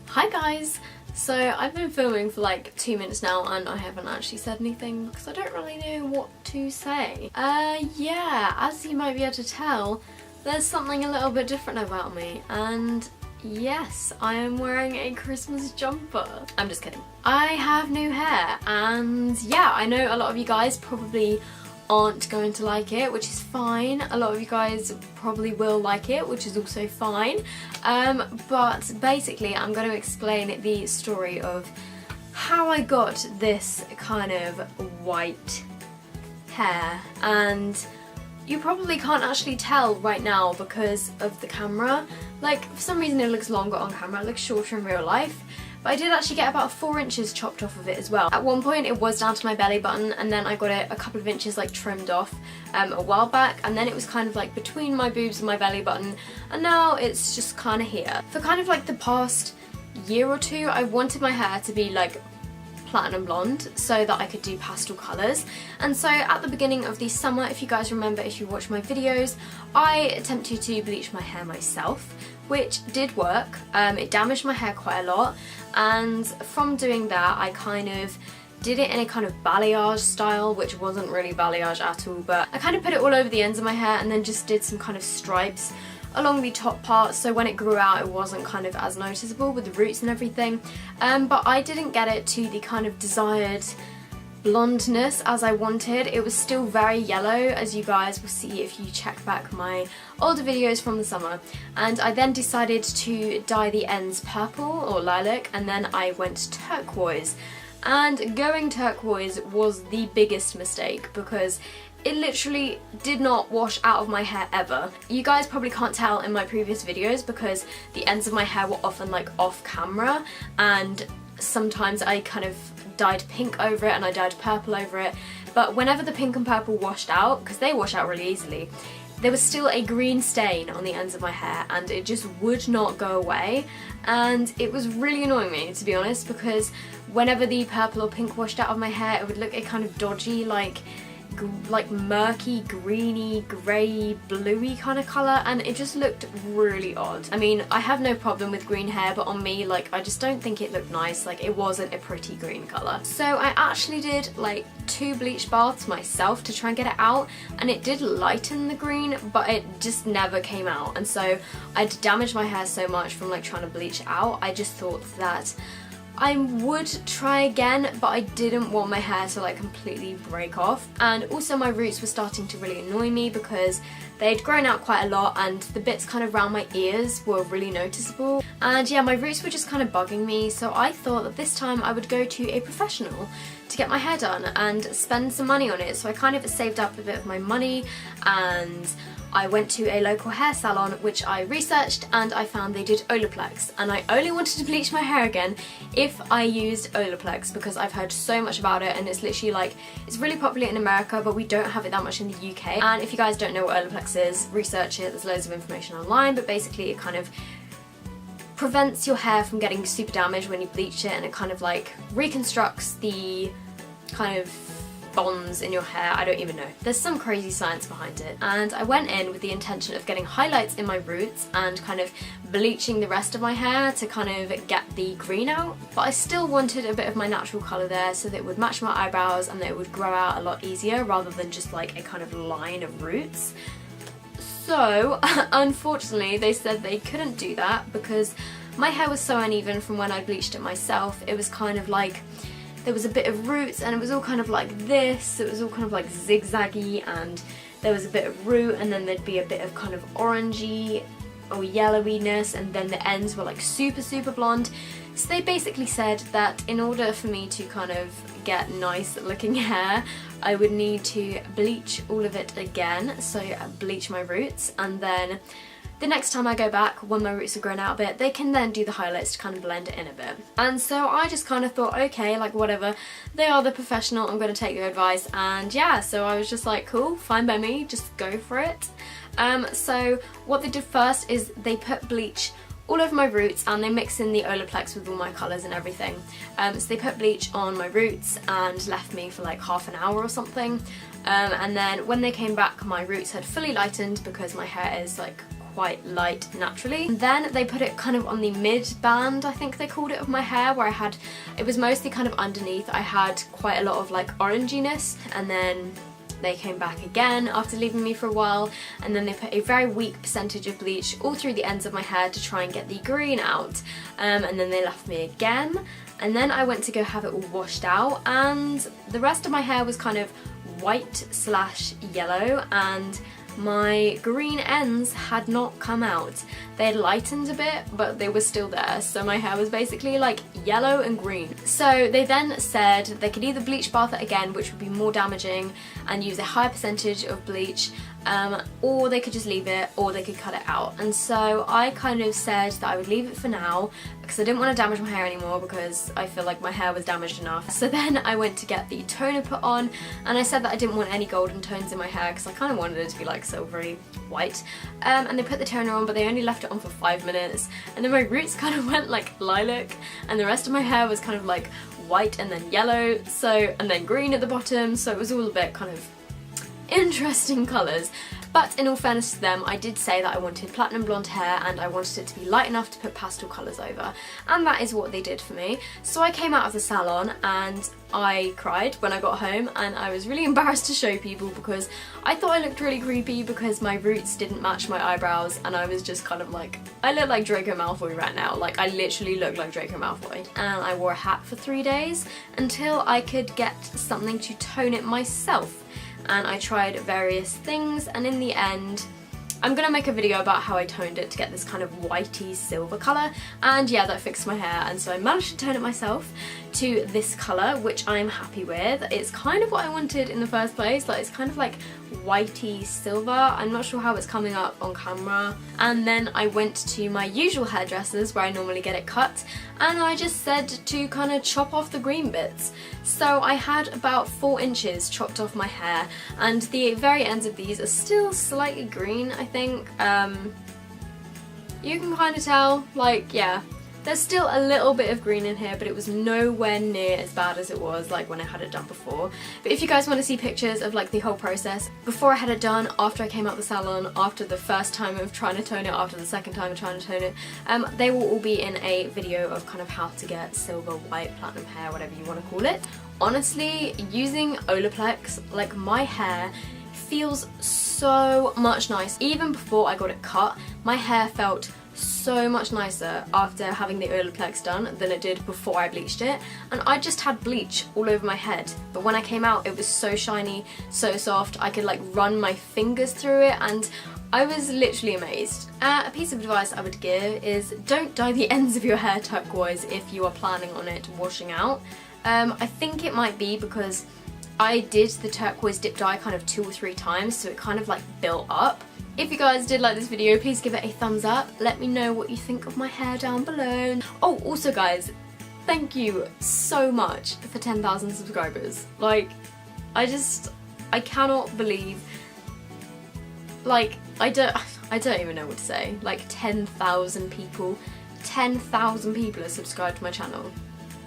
Hi guys! So I've been filming for like 2 minutes now and I haven't actually said anything because I don't really know what to say. Yeah, as you might be able to tell, there's something a little bit different about me, and yes, I am wearing a Christmas jumper. I'm just kidding. I have new hair, and yeah, I know a lot of you guys probably aren't going to like it, which is fine. A lot of you guys probably will like it, which is also fine. But basically I'm going to explain the story of how I got this kind of white hair, and you probably can't actually tell right now because of the camera. Like, for some reason it looks longer on camera, it looks shorter in real life. But I did actually get about 4 inches chopped off of it as well. At one point it was down to my belly button, and then I got it a couple of inches like trimmed off a while back, and then it was kind of like between my boobs and my belly button, and now it's just kind of here. For kind of like the past year or two, I wanted my hair to be like platinum blonde so that I could do pastel colours. And so at the beginning of the summer, if you guys remember, if you watch my videos, I attempted to bleach my hair myself, which did work. It damaged my hair quite a lot, and from doing that I kind of did it in a kind of balayage style, which wasn't really balayage at all, but I kind of put it all over the ends of my hair and then just did some kind of stripes along the top part, so when it grew out it wasn't kind of as noticeable with the roots and everything. But I didn't get it to the kind of desired blondness as I wanted. It was still very yellow, as you guys will see if you check back my older videos from the summer. And I then decided to dye the ends purple or lilac, and then I went turquoise. And going turquoise was the biggest mistake because it literally did not wash out of my hair ever. You guys probably can't tell in my previous videos because the ends of my hair were often like off camera, and sometimes I kind of dyed pink over it and I dyed purple over it, but whenever the pink and purple washed out, because they wash out really easily, there was still a green stain on the ends of my hair and it just would not go away, and it was really annoying me, to be honest, because whenever the purple or pink washed out of my hair it would look a kind of dodgy, like murky, greeny, grey, bluey kind of colour, and it just looked really odd. I mean, I have no problem with green hair, but on me, like, I just don't think it looked nice. Like, it wasn't a pretty green colour. So I actually did like 2 bleach baths myself to try and get it out, and it did lighten the green, but it just never came out. And so I'd damaged my hair so much from like trying to bleach it out, I just thought that I would try again, but I didn't want my hair to like completely break off. And also my roots were starting to really annoy me because they'd grown out quite a lot and the bits kind of around my ears were really noticeable. And yeah, my roots were just kind of bugging me, so I thought that this time I would go to a professional to get my hair done and spend some money on it. So I kind of saved up a bit of my money and I went to a local hair salon, which I researched, and I found they did Olaplex, and I only wanted to bleach my hair again if I used Olaplex because I've heard so much about it, and it's literally like, it's really popular in America but we don't have it that much in the UK. And if you guys don't know what Olaplex is, research it, there's loads of information online, but basically it kind of prevents your hair from getting super damaged when you bleach it, and it kind of like reconstructs the kind of bonds in your hair. I don't even know. There's some crazy science behind it. And I went in with the intention of getting highlights in my roots and kind of bleaching the rest of my hair to kind of get the green out, but I still wanted a bit of my natural colour there so that it would match my eyebrows and that it would grow out a lot easier rather than just like a kind of line of roots. So unfortunately they said they couldn't do that because my hair was so uneven from when I bleached it myself. It was kind of like there was a bit of roots and it was all kind of like this, it was all kind of like zigzaggy, and there was a bit of root and then there'd be a bit of kind of orangey or yellowiness, and then the ends were like super blonde. So they basically said that in order for me to kind of get nice looking hair, I would need to bleach all of it again, so bleach my roots, and then the next time I go back, when my roots have grown out a bit, they can then do the highlights to kind of blend it in a bit. And so I just kind of thought, okay, like whatever, they are the professional, I'm going to take their advice, and yeah, so I was just like, cool, fine by me, just go for it. So what they did first is they put bleach all over my roots and they mix in the Olaplex with all my colours and everything. So they put bleach on my roots and left me for like half an hour or something. And then when they came back, my roots had fully lightened because my hair is like quite light naturally. And then they put it kind of on the mid band, I think they called it, of my hair, where it was mostly kind of underneath. I had quite a lot of like oranginess, and then they came back again after leaving me for a while, and then they put a very weak percentage of bleach all through the ends of my hair to try and get the green out, and then they left me again, and then I went to go have it all washed out, and the rest of my hair was kind of white/yellow, and my green ends had not come out. They had lightened a bit, but they were still there, so my hair was basically like yellow and green. So they then said they could either bleach bath it again, which would be more damaging, and use a higher percentage of bleach, or they could just leave it, or they could cut it out. And so I kind of said that I would leave it for now, because I didn't want to damage my hair anymore, because I feel like my hair was damaged enough. So then I went to get the toner put on, and I said that I didn't want any golden tones in my hair, because I kind of wanted it to be like silvery white. And they put the toner on, but they only left it on for 5 minutes, and then my roots kind of went like lilac, and the rest of my hair was kind of like white and then yellow, so, and then green at the bottom, so it was all a bit kind of interesting colours. But in all fairness to them, I did say that I wanted platinum blonde hair and I wanted it to be light enough to put pastel colours over, and that is what they did for me. So I came out of the salon and I cried when I got home, and I was really embarrassed to show people because I thought I looked really creepy because my roots didn't match my eyebrows, and I was just kind of like, I look like Draco Malfoy right now. Like, I literally look like Draco Malfoy. And I wore a hat for 3 days until I could get something to tone it myself. And I tried various things, and in the end I'm gonna make a video about how I toned it to get this kind of whitey silver colour, and yeah, that fixed my hair, and so I managed to tone it myself to this colour, which I'm happy with. It's kind of what I wanted in the first place, like it's kind of like whitey silver. I'm not sure how it's coming up on camera. And then I went to my usual hairdressers where I normally get it cut, and I just said to kind of chop off the green bits. So I had about 4 inches chopped off my hair, and the very ends of these are still slightly green, I think. You can kind of tell, like, yeah, there's still a little bit of green in here, but it was nowhere near as bad as it was like when I had it done before. But if you guys want to see pictures of like the whole process, before I had it done, after I came out the salon, after the first time of trying to tone it, after the second time of trying to tone it, they will all be in a video of kind of how to get silver, white, platinum hair, whatever you want to call it. Honestly, using Olaplex, like, my hair feels so much nicer. Even before I got it cut, my hair felt so much nicer after having the Olaplex done than it did before I bleached it. And I just had bleach all over my head, but when I came out it was so shiny, so soft, I could like run my fingers through it, and I was literally amazed. A piece of advice I would give is don't dye the ends of your hair turquoise if you are planning on it washing out. I think it might be because I did the turquoise dip dye kind of 2 or 3 times, so it kind of like built up. If you guys did like this video, please give it a thumbs up. Let me know what you think of my hair down below. Oh, also guys, thank you so much for 10,000 subscribers. Like, I cannot believe, like, I don't even know what to say. Like 10,000 people are subscribed to my channel.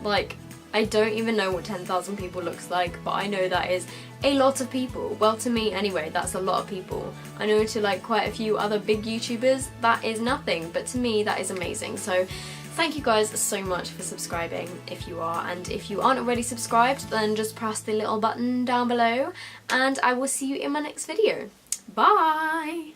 Like, I don't even know what 10,000 people looks like, but I know that is a lot of people. Well, to me anyway, that's a lot of people. I know to like quite a few other big YouTubers, that is nothing, but to me that is amazing. So thank you guys so much for subscribing if you are, and if you aren't already subscribed, then just press the little button down below, and I will see you in my next video. Bye!